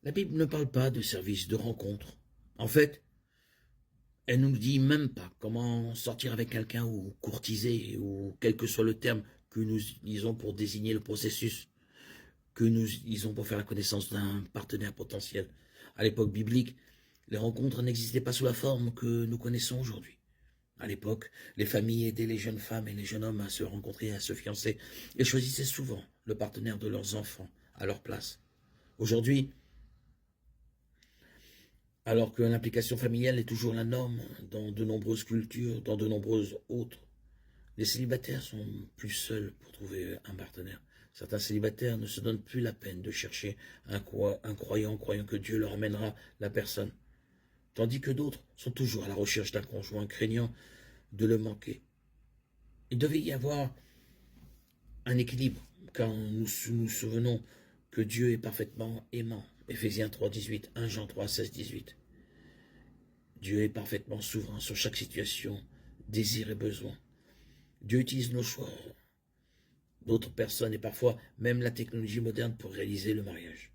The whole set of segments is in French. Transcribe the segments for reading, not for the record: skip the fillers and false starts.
La Bible ne parle pas de service de rencontre. En fait, elle ne nous dit même pas comment sortir avec quelqu'un ou courtiser ou quel que soit le terme que nous utilisons pour désigner le processus que nous utilisons pour faire la connaissance d'un partenaire potentiel. À l'époque biblique, les rencontres n'existaient pas sous la forme que nous connaissons aujourd'hui. À l'époque, les familles aidaient les jeunes femmes et les jeunes hommes à se rencontrer et à se fiancer et choisissaient souvent le partenaire de leurs enfants à leur place. Aujourd'hui, alors que l'implication familiale est toujours la norme dans de nombreuses cultures, dans de nombreuses autres, les célibataires sont plus seuls pour trouver un partenaire. Certains célibataires ne se donnent plus la peine de chercher un croyant, croyant que Dieu leur amènera la personne, tandis que d'autres sont toujours à la recherche d'un conjoint, craignant de le manquer. Il devait y avoir un équilibre, quand nous nous souvenons que Dieu est parfaitement aimant. Éphésiens 3,18, 1 Jean 3, 16, 18. Dieu est parfaitement souverain sur chaque situation, désir et besoin. Dieu utilise nos choix, d'autres personnes et parfois même la technologie moderne pour réaliser le mariage.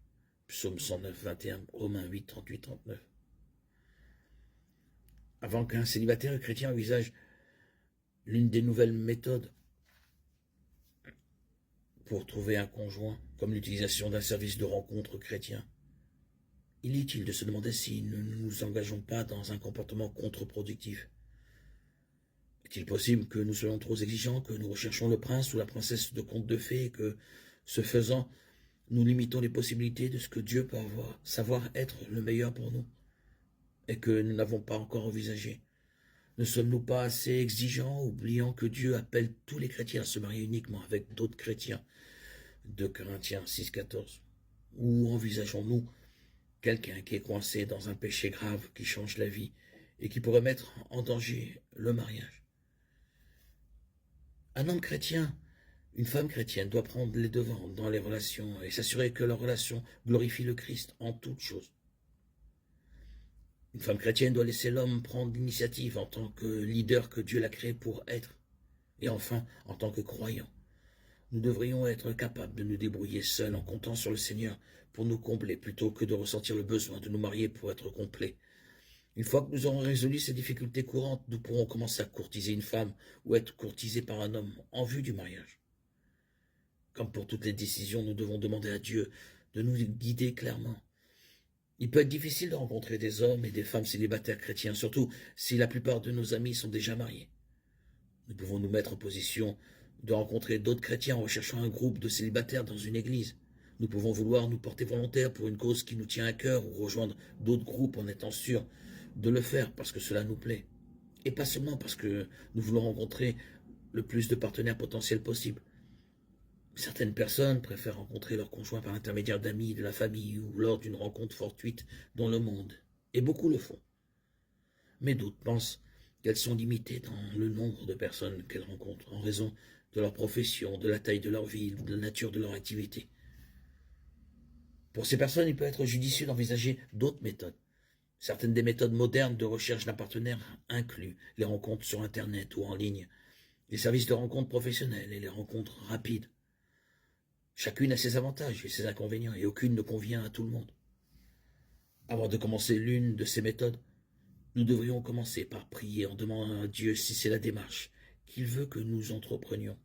Psaume 109, 21, Romains 8, 38, 39. Avant qu'un célibataire chrétien envisage l'une des nouvelles méthodes pour trouver un conjoint, comme l'utilisation d'un service de rencontre chrétien, il est utile de se demander si nous ne nous engageons pas dans un comportement contre-productif. Est-il possible que nous soyons trop exigeants, que nous recherchons le prince ou la princesse de conte de fées et que, ce faisant, nous limitons les possibilités de ce que Dieu peut savoir être le meilleur pour nous et que nous n'avons pas encore envisagé? Ne sommes-nous pas assez exigeants, oubliant que Dieu appelle tous les chrétiens à se marier uniquement avec d'autres chrétiens? 2 Corinthiens 6, 14. Ou envisageons-nous quelqu'un qui est coincé dans un péché grave qui change la vie et qui pourrait mettre en danger le mariage? Un homme chrétien, une femme chrétienne doit prendre les devants dans les relations et s'assurer que leur relation glorifie le Christ en toutes choses. Une femme chrétienne doit laisser l'homme prendre l'initiative en tant que leader que Dieu l'a créé pour être. Et enfin, en tant que croyant, nous devrions être capables de nous débrouiller seuls en comptant sur le Seigneur pour nous combler plutôt que de ressentir le besoin de nous marier pour être complets. Une fois que nous aurons résolu ces difficultés courantes, nous pourrons commencer à courtiser une femme ou être courtisés par un homme en vue du mariage. Comme pour toutes les décisions, nous devons demander à Dieu de nous guider clairement. Il peut être difficile de rencontrer des hommes et des femmes célibataires chrétiens, surtout si la plupart de nos amis sont déjà mariés. Nous pouvons nous mettre en position de rencontrer d'autres chrétiens en recherchant un groupe de célibataires dans une église. Nous pouvons vouloir nous porter volontaires pour une cause qui nous tient à cœur ou rejoindre d'autres groupes en étant sûrs de le faire parce que cela nous plaît. Et pas seulement parce que nous voulons rencontrer le plus de partenaires potentiels possible. Certaines personnes préfèrent rencontrer leur conjoint par l'intermédiaire d'amis, de la famille ou lors d'une rencontre fortuite dans le monde. Et beaucoup le font. Mais d'autres pensent qu'elles sont limitées dans le nombre de personnes qu'elles rencontrent en raison de leur profession, de la taille de leur ville ou de la nature de leur activité. Pour ces personnes, il peut être judicieux d'envisager d'autres méthodes. Certaines des méthodes modernes de recherche d'un partenaire incluent les rencontres sur Internet ou en ligne, les services de rencontres professionnels et les rencontres rapides. Chacune a ses avantages et ses inconvénients et aucune ne convient à tout le monde. Avant de commencer l'une de ces méthodes, nous devrions commencer par prier en demandant à Dieu si c'est la démarche qu'il veut que nous entreprenions.